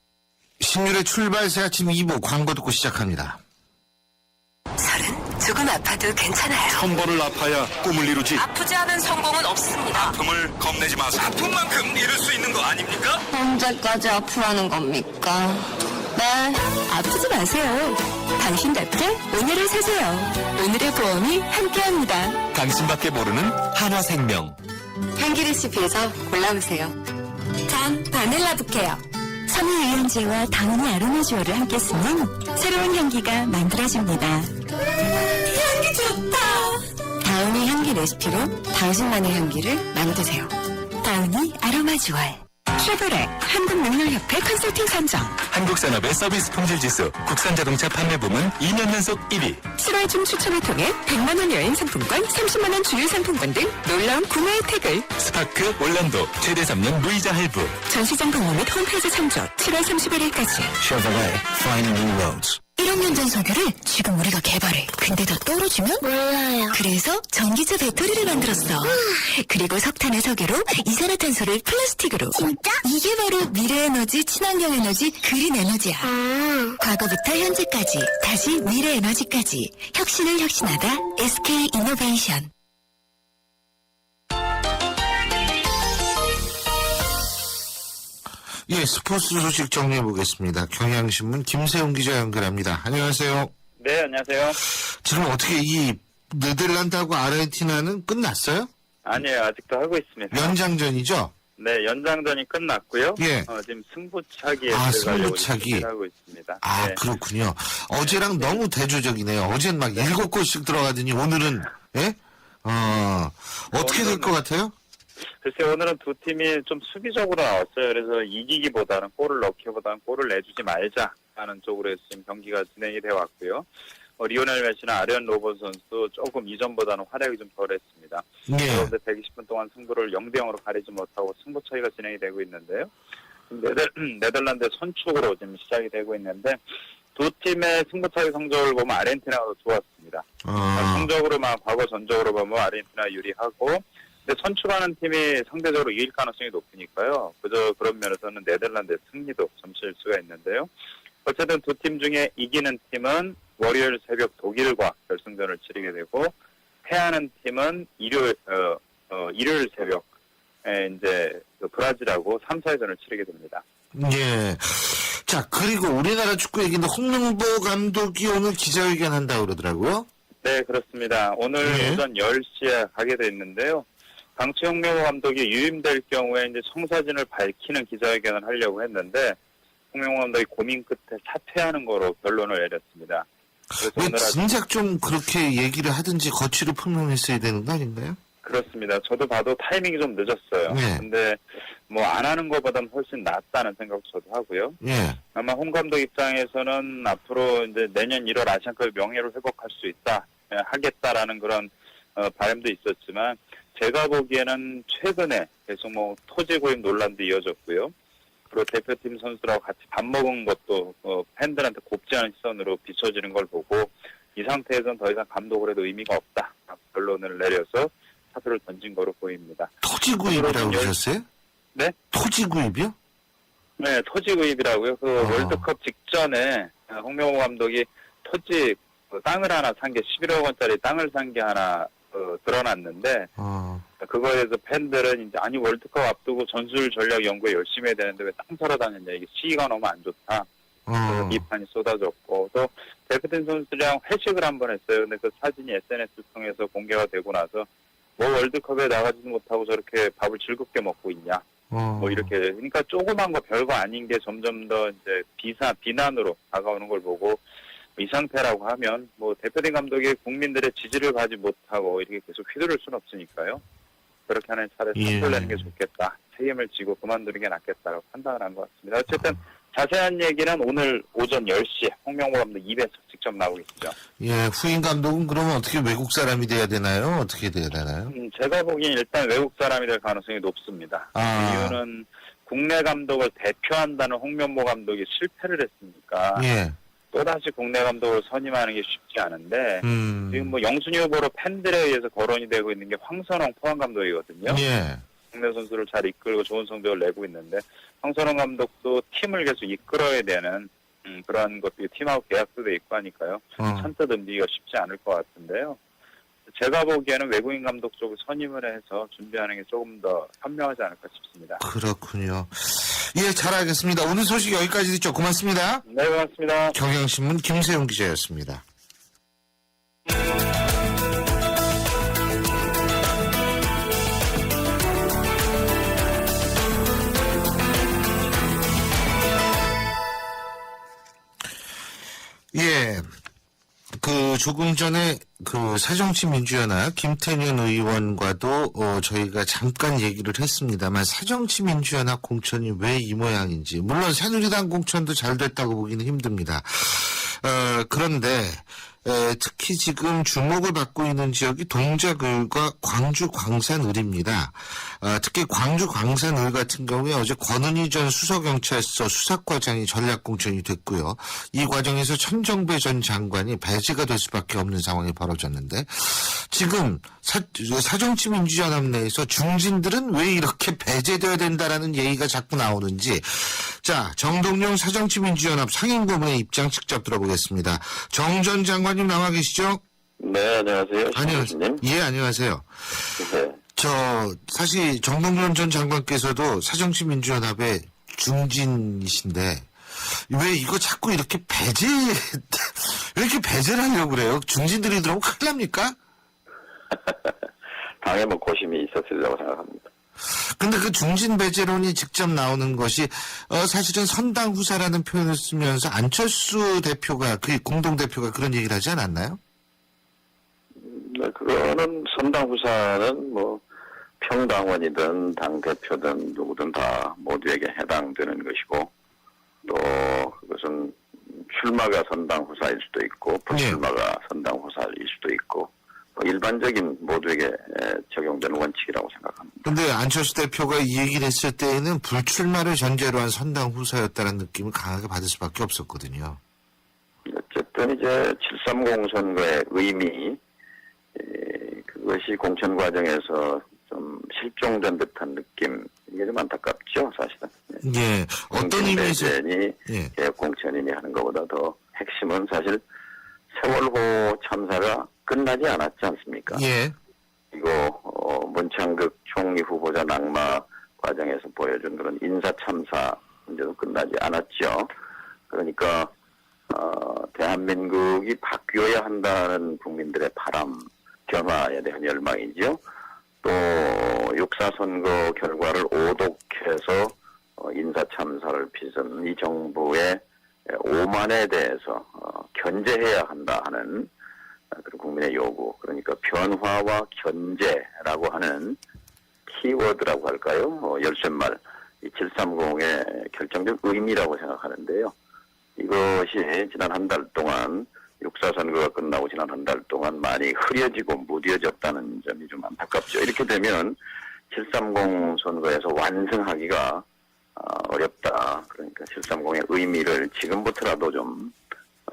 신율의 출발새 아침 2부 광고 듣고 시작합니다. 설은 조금 아파도 괜찮아요. 한 번을 아파야 꿈을 이루지. 아프지 않은 성공은 없습니다. 아픔을 겁내지 마세요. 아픈 만큼 이룰 수 있는 거 아닙니까? 언제까지 아프라는 겁니까? 네. 아프지 마세요. 당신 곁에 오늘을 사세요. 오늘의 보험이 함께합니다. 당신밖에 모르는 한화생명. 향기 레시피에서 골라보세요. 전 바닐라 부케요. 섬유 유연제와 다운이 아로마주얼을 함께 쓰는 새로운 향기가 만들어집니다. 향기 좋다. 다운이 향기 레시피로 당신만의 향기를 만드세요. 다운이 아로마주얼. 쉐보레 한국능률협회 컨설팅 선정. 한국산업의 서비스 품질지수 국산자동차 판매 부문 2년 연속 1위. 7월 중 추첨을 통해 100만원 여행 상품권, 30만원 주유 상품권 등 놀라운 구매 혜택을. 스파크 올란도 최대 3년 무이자 할부. 전시장 방문 및 홈페이지 참조 7월 31일까지. Chevrolet, find new roads. 1억 전 석유를 지금 우리가 개발해. 근데 더 떨어지면? 몰라요. 그래서 전기차 배터리를 만들었어. 그리고 석탄의 석유로 이산화탄소를 플라스틱으로. 진짜? 이게 바로 미래에너지, 친환경 에너지, 그린 에너지야. 과거부터 현재까지, 다시 미래 에너지까지. 혁신을 혁신하다 SK 이노베이션. 예, 스포츠 소식 정리해 보겠습니다. 경향신문 김세훈 기자 연결합니다. 안녕하세요. 네, 안녕하세요. 지금 어떻게 이 네덜란드하고 아르헨티나는 끝났어요? 아니에요, 아직도 하고 있습니다. 연장전이죠? 네, 연장전이 끝났고요. 예. 지금 승부차기에 아, 들어가려고 승부차기. 준비를 하고 있습니다. 아, 네. 그렇군요. 어제랑 너무 대조적이네요. 어제는 막 7골씩 들어가더니 오늘은, 예? 어떻게 될 것 같아요? 글쎄, 오늘은 두 팀이 좀 수비적으로 나왔어요. 그래서 이기기보다는 골을 넣기보다는 골을 내주지 말자라는 쪽으로 해서 지금 경기가 진행이 되어 왔고요. 리오넬 메시나 아리안 로버 선수 조금 이전보다는 활약이 좀 덜했습니다. 예. 그런데 120분 동안 승부를 0대0으로 가리지 못하고 승부 처리가 진행이 되고 있는데요. 네덜란드 선축으로 지금 시작이 되고 있는데 두 팀의 승부 처리 성적을 보면 아르헨티나가 더 좋았습니다. 성적으로만 과거 전적으로 보면 아르헨티나 유리하고 근데 선출하는 팀이 상대적으로 이길 가능성이 높으니까요. 그저 그런 면에서는 네덜란드의 승리도 점칠 수가 있는데요. 어쨌든 두 팀 중에 이기는 팀은 월요일 새벽 독일과 결승전을 치르게 되고 패하는 팀은 일요일 새벽에 이제 브라질하고 3, 4회전을 치르게 됩니다. 예. 자, 그리고 우리나라 축구 얘기인데 홍명보 감독이 오늘 기자회견 한다고 그러더라고요. 네, 그렇습니다. 오늘 네. 오전 10시에 가게 돼 있는데요. 강치 홍명보 감독이 유임될 경우에 이제 청사진을 밝히는 기자회견을 하려고 했는데 홍명보 감독이 고민 끝에 사퇴하는 거로 결론을 내렸습니다. 그래서 왜 오늘 진작 좀 그렇게 얘기를 하든지 거취를 표명했어야 되는 거 아닌가요? 그렇습니다. 저도 봐도 타이밍이 좀 늦었어요. 네. 근데 뭐 안 하는 것보다는 훨씬 낫다는 생각 저도 하고요. 예. 아마 홍 감독 입장에서는 앞으로 이제 내년 1월 아시안컵 명예를 회복할 수 있다, 하겠다라는 그런 바람도 있었지만 제가 보기에는 최근에 계속 뭐 토지 구입 논란도 이어졌고요. 그리고 대표팀 선수라고 같이 밥 먹은 것도 팬들한테 곱지 않은 시선으로 비춰지는 걸 보고 이 상태에서는 더 이상 감독을 해도 의미가 없다 결론을 내려서 사표를 던진 거로 보입니다. 토지 구입이라고 그러셨어요? 네? 토지 구입이요? 네, 토지 구입이라고요. 월드컵 직전에 홍명보 감독이 토지 땅을 하나 산 게 11억 원짜리 땅을 산 게 하나 드러났는데 그거에 대해서 팬들은 이제 아니 월드컵 앞두고 전술 전략 연구에 열심히 해야 되는데 왜 땅 사러 다녔냐 이게 시기가 너무 안 좋다. 그래서 비판이 쏟아졌고 또 대표팀 선수들이랑 회식을 한번 했어요. 근데 그 사진이 SNS를 통해서 공개가 되고 나서 뭐 월드컵에 나가지도 못하고 저렇게 밥을 즐겁게 먹고 있냐. 뭐 이렇게 그러니까 조그만 거 별거 아닌 게 점점 더 이제 비난으로 다가오는 걸 보고 이 상태라고 하면 뭐 대표팀 감독이 국민들의 지지를 받지 못하고 이렇게 계속 휘두를 수는 없으니까요. 그렇게 하는 차라리 사표를 내는 게 좋겠다. 책임을 지고 그만두는 게 낫겠다라고 판단을 한 것 같습니다. 어쨌든 자세한 얘기는 오늘 오전 10시에 홍명보 감독 입에서 직접 나오겠죠. 예, 후임 감독은 그러면 어떻게 외국 사람이 돼야 되나요? 어떻게 돼야 되나요? 제가 보기엔 일단 외국 사람이 될 가능성이 높습니다. 그 이유는 국내 감독을 대표한다는 홍명보 감독이 실패를 했으니까 예. 또다시 국내 감독을 선임하는 게 쉽지 않은데 지금 뭐 영순위 후보로 팬들에 의해서 거론이 되고 있는 게 황선홍 포항 감독이거든요. 예. 국내 선수를 잘 이끌고 좋은 성적을 내고 있는데 황선홍 감독도 팀을 계속 이끌어야 되는 그러한 것도 팀하고 계약도 돼 있고 하니까요. 선뜻 옮기기가 쉽지 않을 것 같은데요. 제가 보기에는 외국인 감독 쪽을 선임을 해서 준비하는 게 조금 더 현명하지 않을까 싶습니다. 그렇군요. 예, 잘 알겠습니다. 오늘 소식 여기까지 듣죠. 고맙습니다. 네, 고맙습니다. 경향신문 김세용 기자였습니다. 예. 조금 전에 새정치민주연합 김태년 의원과도 저희가 잠깐 얘기를 했습니다만 새정치민주연합 공천이 왜 이 모양인지 물론 새누리당 공천도 잘 됐다고 보기는 힘듭니다. 그런데 특히 지금 주목을 받고 있는 지역이 동작을과 광주 광산을입니다. 특히 광주 광산을 같은 경우에 어제 권은희 전 수서경찰서 수사과장이 전략공천이 됐고요. 이 과정에서 천정배 전 장관이 배제가 될 수밖에 없는 상황이 벌어졌는데 지금 사정치민주연합 내에서 중진들은 왜 이렇게 배제되어야 된다라는 얘기가 자꾸 나오는지 자 정동영 사정치민주연합 상임고문의 입장 직접 들어보겠습니다. 정 전 장관님 나와 계시죠? 네, 안녕하세요. 안녕하세요. 예, 안녕하세요. 네. 사실 정동영 전 장관께서도 사정치민주연합의 중진이신데 왜 이거 자꾸 이렇게 왜 이렇게 배제를 하려고 그래요? 중진들이 들어오면 큰일 납니까? 당에 뭐 고심이 있었으리라고 생각합니다. 근데 그 중진 배제론이 직접 나오는 것이 사실은 선당 후사라는 표현을 쓰면서 안철수 대표가 그 공동대표가 그런 얘기를 하지 않았나요? 네, 그거는 선당 후사는 뭐 평당원이든 당 대표든 누구든 다 모두에게 해당되는 것이고 또 그것은 출마가 선당 후사일 수도 있고 불출마가 선당 후사일 수도 있고 일반적인 모두에게 적용되는 원칙이라고 생각합니다. 근데 안철수 대표가 이 얘기를 했을 때에는 불출마를 전제로 한 선당 후사였다는 느낌을 강하게 받을 수밖에 없었거든요. 어쨌든 이제 730 선거의 의미, 그것이 공천 과정에서 좀 실종된 듯한 느낌, 이게 좀 안타깝죠, 사실은. 예. 어떤 의미에서? 예. 개혁 공천이니 하는 것보다 더 핵심은 사실 세월호 참사가 끝나지 않았지 않습니까? 예. 그리고 문창극 총리 후보자 낙마 과정에서 보여준 그런 인사 참사 문제도 끝나지 않았죠. 그러니까 대한민국이 바뀌어야 한다는 국민들의 바람, 변화에 대한 열망이죠. 또 6.4 선거 결과를 오독해서 인사 참사를 빚은 이 정부의 오만에 대해서 견제해야 한다 하는 그런 국민의 요구, 그러니까 변화와 견제라고 하는 키워드라고 할까요? 열쇠말, 이 730의 결정적 의미라고 생각하는데요. 이것이 지난 한 달 동안 6.4 선거가 끝나고 지난 한 달 동안 많이 흐려지고 무뎌졌다는 점이 좀 안타깝죠. 이렇게 되면 730 선거에서 완성하기가 어렵다. 그러니까 730의 의미를 지금부터라도 좀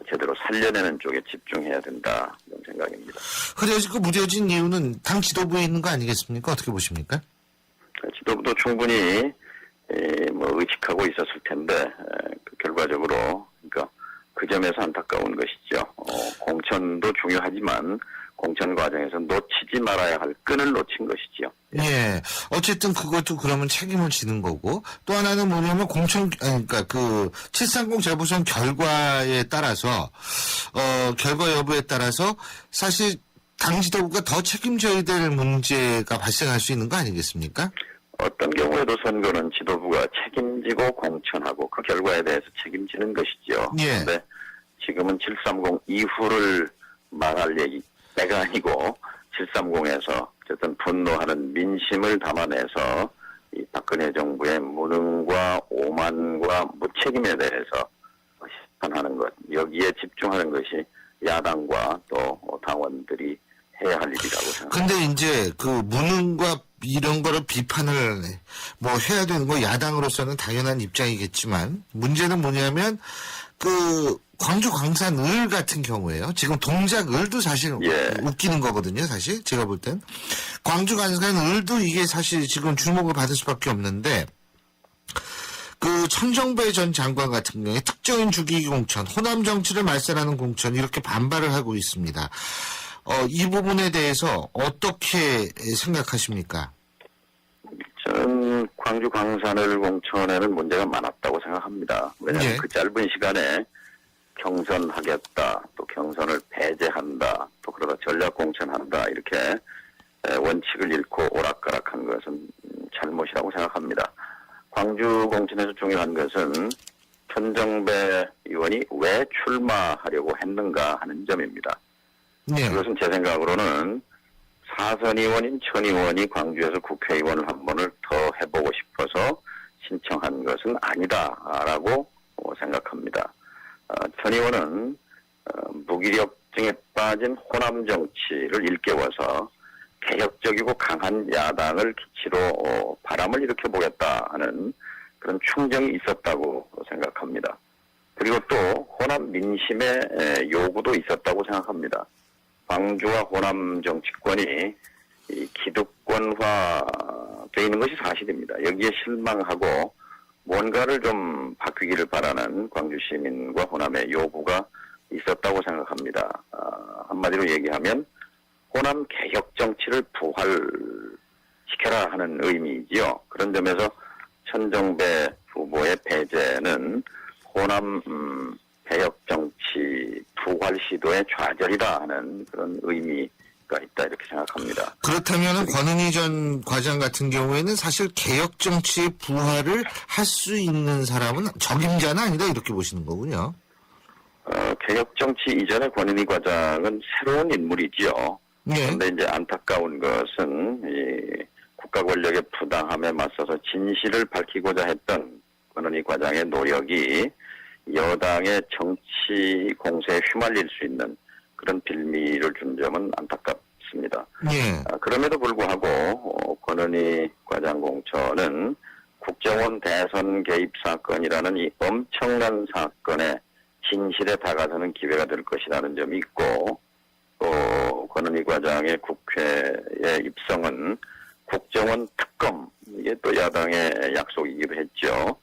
제대로 살려내는 쪽에 집중해야 된다, 이런 생각입니다. 흐려지고 무뎌진 이유는 당 지도부에 있는 거 아니겠습니까? 어떻게 보십니까? 지도부도 충분히 의식하고 있었을 텐데 결과적으로 그러니까 그 점에서 안타까운 것이죠. 공천도 중요하지만 공천 과정에서 놓치지 말아야 할 끈을 놓친 것이지요. 예. 어쨌든 그것도 그러면 책임을 지는 거고, 또 하나는 뭐냐면 그러니까 그 730 재보선 결과에 따라서, 결과 여부에 따라서 사실 당 지도부가 더 책임져야 될 문제가 발생할 수 있는 거 아니겠습니까? 어떤 경우에도 선거는 지도부가 책임지고 공천하고 그 결과에 대해서 책임지는 것이죠. 예. 그런데 지금은 730 이후를 말할 얘기가 아니고 730에서 어쨌든 분노하는 민심을 담아내서 이 박근혜 정부의 무능과 오만과 무책임에 대해서 심판하는 것, 여기에 집중하는 것이 야당과 또 당원들이 해야 할 일이라고 생각합니다. 근데 이제 그 무능과 이런 거를 비판을 해야 되는 거 야당으로서는 당연한 입장이겠지만, 문제는 뭐냐면 그 광주 광산을 같은 경우에요. 지금 동작을도 사실 웃기는 거거든요. 사실 제가 볼 땐 광주 광산을도 이게 사실 지금 주목을 받을 수밖에 없는데, 그 천정배 전 장관 같은 경우에 특정인 죽이기 공천, 호남 정치를 말살하는 공천, 이렇게 반발을 하고 있습니다. 이 부분에 대해서 어떻게 생각하십니까? 저는 광주 광산을 공천에는 문제가 많았다고 생각합니다. 왜냐하면 그 짧은 시간에 경선하겠다, 또 경선을 배제한다, 또 그러다 전략 공천한다, 이렇게 원칙을 잃고 오락가락한 것은 잘못이라고 생각합니다. 광주 공천에서 중요한 것은 천정배 의원이 왜 출마하려고 했는가 하는 점입니다. 그것은 제 생각으로는 사선 의원인 천 의원이 광주에서 국회의원을 한 번을 더 해보고 싶어서 신청한 것은 아니다라고 생각합니다. 천 의원은 무기력증에 빠진 호남 정치를 일깨워서 개혁적이고 강한 야당을 기치로 바람을 일으켜보겠다 하는 그런 충정이 있었다고 생각합니다. 그리고 또 호남 민심의 요구도 있었다고 생각합니다. 광주와 호남 정치권이 이 기득권화되어 있는 것이 사실입니다. 여기에 실망하고 뭔가를 좀 바뀌기를 바라는 광주 시민과 호남의 요구가 있었다고 생각합니다. 한마디로 얘기하면 호남 개혁 정치를 부활시켜라 하는 의미이지요. 그런 점에서 천정배 후보의 배제는 호남 개혁 정치 부활 시도의 좌절이다 하는 그런 의미가 있다, 이렇게 생각합니다. 그렇다면 권은희 전 과장 같은 경우에는 사실 개혁 정치의 부활을 할 수 있는 사람은 적임자는 아니다, 이렇게 보시는 거군요. 개혁 정치 이전의 권은희 과장은 새로운 인물이지요. 그런데 이제 안타까운 것은 이 국가 권력의 부당함에 맞서서 진실을 밝히고자 했던 권은희 과장의 노력이 여당의 정치 공세에 휘말릴 수 있는 그런 빌미를 준 점은 안타깝습니다. 예. 그럼에도 불구하고 권은희 과장 공천은 국정원 대선 개입 사건이라는 이 엄청난 사건에 진실에 다가서는 기회가 될 것이라는 점이 있고, 또 권은희 과장의 국회에 입성은 국정원 특검, 이게 또 야당의 약속이기도 했죠.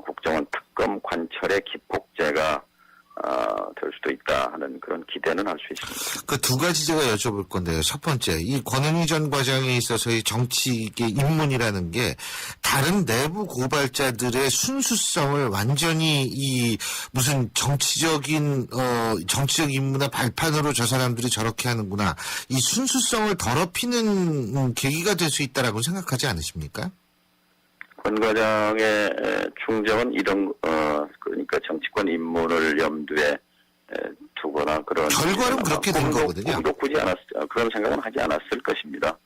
국정원 특검 관철의 기폭제가 될 수도 있다 하는 그런 기대는 할 수 있습니다. 그 두 가지 제가 여쭤볼 건데요. 첫 번째, 이 권은희 전 과장에 있어서의 정치계 입문이라는 게 다른 내부 고발자들의 순수성을 완전히 이 무슨 정치적 임무나 발판으로 저 사람들이 저렇게 하는구나. 이 순수성을 더럽히는 계기가 될 수 있다라고 생각하지 않으십니까? 권 과장의 충정은 이런 그러니까 정치권 입문을 염두에 두거나 그런 결과는 그렇게 된 거거든요. 그런 생각은 하지 않았을 것입니다.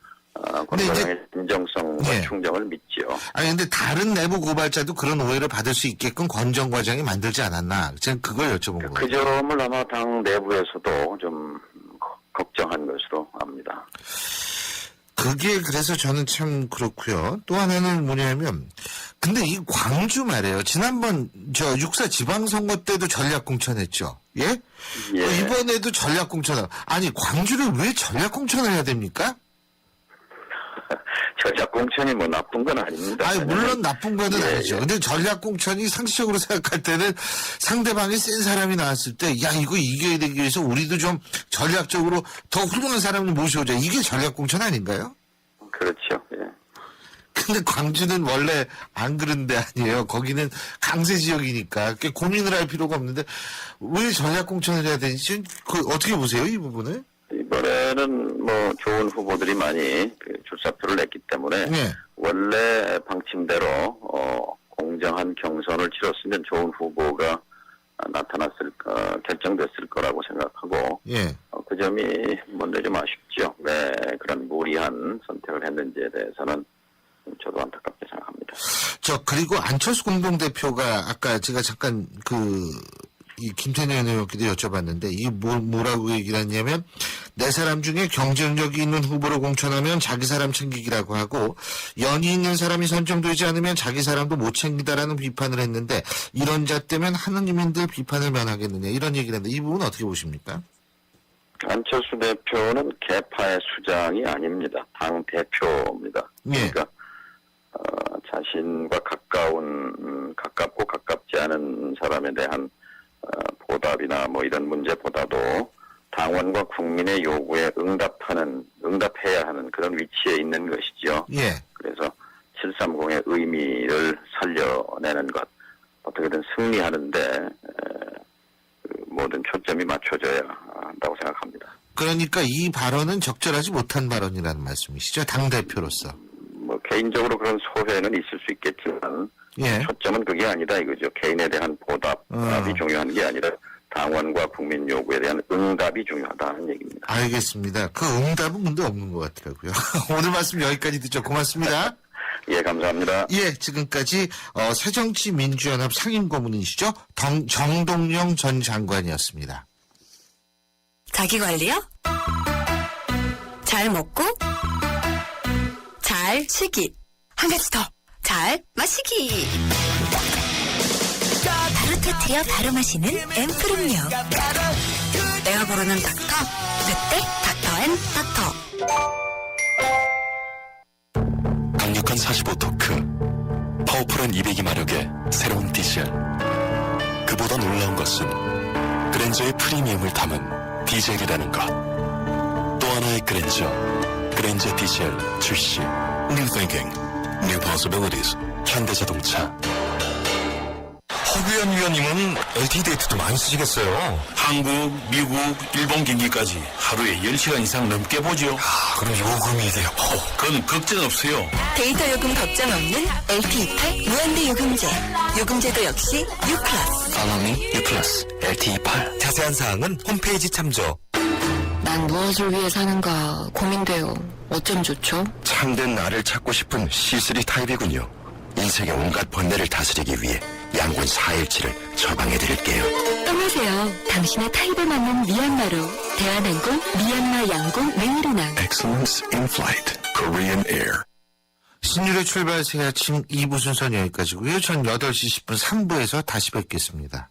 권 과장의 진정성과 예. 충정을 믿지요. 아니 근데 다른 내부 고발자도 그런 오해를 받을 수 있게끔 권 전 과장이 만들지 않았나? 제가 그걸 여쭤본 그 거예요. 점을 아마 당 내부에서도 좀 걱정한 것으로 압니다. 그게 그래서 저는 참 그렇고요. 또 하나는 뭐냐면 근데 이 광주 말이에요. 지난번 저 육사 지방선거 때도 전략공천했죠. 예? 예. 이번에도 전략공천을 아니 광주를 왜 전략공천을 해야 됩니까? 전략공천이 뭐 나쁜 건 아닙니다. 아니 물론 나쁜 거는 예, 아니죠. 예. 근데 전략공천이 상식적으로 생각할 때는 상대방이 센 사람이 나왔을 때 야 이거 이겨야 되기 위해서 우리도 좀 전략적으로 더 훌륭한 사람을 모셔오자. 이게 전략공천 아닌가요? 그렇죠. 예. 근데 광주는 원래 안 그런 데 아니에요. 거기는 강세 지역이니까 고민을 할 필요가 없는데 왜 전략공천을 해야 되는지 어떻게 보세요 이 부분을? 이번에는 뭐 좋은 후보들이 많이 출사표를 냈기 때문에 네. 원래 방침대로 공정한 경선을 치렀으면 좋은 후보가 결정됐을 거라고 생각하고 예. 그 점이 뭔데 좀 아쉽죠. 왜 그런 무리한 선택을 했는지에 대해서는 저도 안타깝게 생각합니다. 그리고 안철수 공동대표가 아까 제가 잠깐 이 김태년 의원께도 여쭤봤는데 이게 뭐라고 얘기를 했냐면 네 사람 중에 경쟁력이 있는 후보로 공천하면 자기 사람 챙기기라고 하고 연이 있는 사람이 선정되지 않으면 자기 사람도 못 챙기다라는 비판을 했는데 이런 자 때문에 하느님인들 비판을 면하겠느냐 이런 얘기를 했는데 이 부분은 어떻게 보십니까? 안철수 대표는 개파의 수장이 아닙니다. 당 대표입니다. 예. 그러니까 자신과 가깝고 가깝지 않은 사람에 대한 보답이나 뭐 이런 문제보다도 당원과 국민의 요구에 응답해야 하는 그런 위치에 있는 것이죠. 예. 그래서 730의 의미를 살려내는 것, 어떻게든 승리하는데 모든 초점이 맞춰져야 한다고 생각합니다. 그러니까 이 발언은 적절하지 못한 발언이라는 말씀이시죠? 당대표로서. 뭐 개인적으로 그런 소회는 있을 수 있겠지만 예. 초점은 그게 아니다 이거죠. 개인에 대한 보답이 중요한 게 아니라 당원과 국민 요구에 대한 응답이 중요하다는 얘기입니다. 알겠습니다. 그 응답은 근데 없는 것 같더라고요. 오늘 말씀 여기까지 듣죠. 고맙습니다. 예, 감사합니다. 예, 지금까지 새정치민주연합 상임고문이시죠. 정동영 전 장관이었습니다. 자기관리요? 잘 먹고 잘 쉬기. 한 가지 더. 잘 마시기. 바로 터트려 바로 마시는 앰플 음료. 내가 고르는 닥터. 그때 닥터&닥터. 강력한 45토크, 파워풀한 202마력의 새로운 디젤. 그보다 놀라운 것은 그랜저의 프리미엄을 담은 디젤이라는 것. 또 하나의 그랜저 디젤 출시. New thinking, new possibilities. 현대자동차. 허규현 위원님은 LTE 데이트도 많이 쓰시겠어요? 한국, 미국, 일본 경기까지 하루에 10시간 이상 넘게 보죠. 그럼 요금이 돼요. 그건 걱정 없어요. 데이터 요금 걱정 없는 LTE8 무한대 요금제. 요금제도 역시 U+. Follow U+, LTE8. 자세한 사항은 홈페이지 참조. 난 무엇을 위해 사는가 고민돼요. 어쩜 좋죠? 참된 나를 찾고 싶은 C3 타입이군요. 인생의 온갖 번뇌를 다스리기 위해 양군 4일치를 처방해드릴게요. 떠나세요. 당신의 타입에 맞는 미얀마로. 대한항공 미얀마 양공 메이르낭. Excellence in Flight, Korean Air. 신율의 출발 새 아침 2부 순서는 여기까지고요. 전 8시 10분 3부에서 다시 뵙겠습니다.